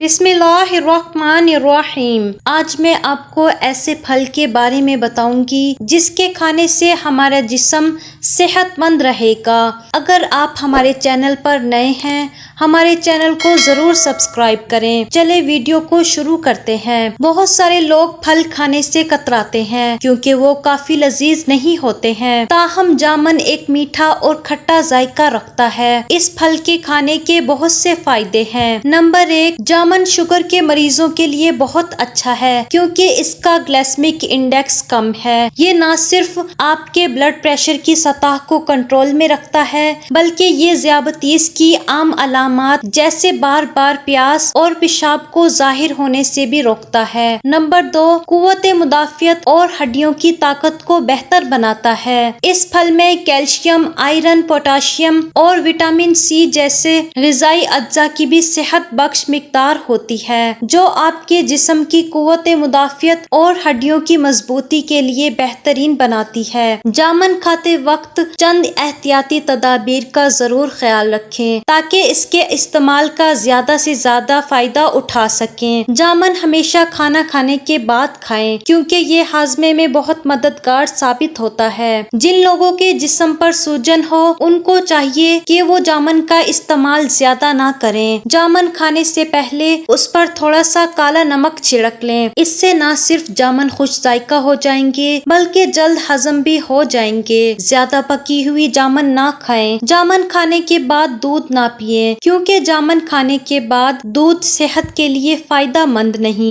बिस्मिल्लाहिर्रहमानिर्रहीम। आज मैं आपको ऐसे फल के बारे में बताऊंगी जिसके खाने से हमारा जिस्म सेहतमंद रहेगा। अगर आप हमारे चैनल पर नए हैं, हमारे चैनल को जरूर सब्सक्राइब करें। चले वीडियो को शुरू करते हैं। बहुत सारे लोग फल खाने से कतराते हैं क्योंकि वो काफी लजीज नहीं होते हैं। ताहम जामन एक मीठा और खट्टा जायका रखता है। इस फल के खाने के बहुत से फायदे हैं। नंबर 1, जामन शुगर के मरीजों के लिए बहुत अच्छा है क्योंकि इसका ग्लाइसेमिक इंडेक्स कम है। ये न सिर्फ आपके ब्लड प्रेशर की सतह को कंट्रोल में रखता है बल्कि ये ज़ियादतीस की आम अलामात जैसे बार बार प्यास और पेशाब को जाहिर होने से भी रोकता है। नंबर 2, कुव्वत मुदाफियत और हड्डियों की ताकत को बेहतर बनाता है। इस फल में कैल्शियम, आयरन, पोटाशियम और विटामिन सी जैसे ग़िज़ाई अज्जा की भी सेहत बख्श मिकदार होती है जो आपके जिस्म की कुव्वत मुदाफियत और हड्डियों की मजबूती के लिए बेहतरीन बनाती है। जामन खाते वक्त चंद एहतियाती तदाबीर का जरूर ख्याल रखें ताकि इसके इस्तेमाल का ज्यादा से ज्यादा फायदा उठा सकें। जामन हमेशा खाना खाने के बाद खाएं क्योंकि ये हाजमे में बहुत मददगार साबित होता है। जिन लोगों के जिस्म पर सूजन हो उनको चाहिए कि वो जामन का इस्तेमाल ज्यादा ना करें। जामन खाने से पहले उस पर थोड़ा सा काला नमक छिड़क लें। इससे न सिर्फ जामन खुश जायका हो जाएंगे बल्कि जल्द हजम भी हो जाएंगे। ज्यादा पकी हुई जामन ना खाएं। जामन खाने के बाद दूध ना पिएं क्योंकि जामन खाने के बाद दूध सेहत के लिए फायदा मंद नहीं।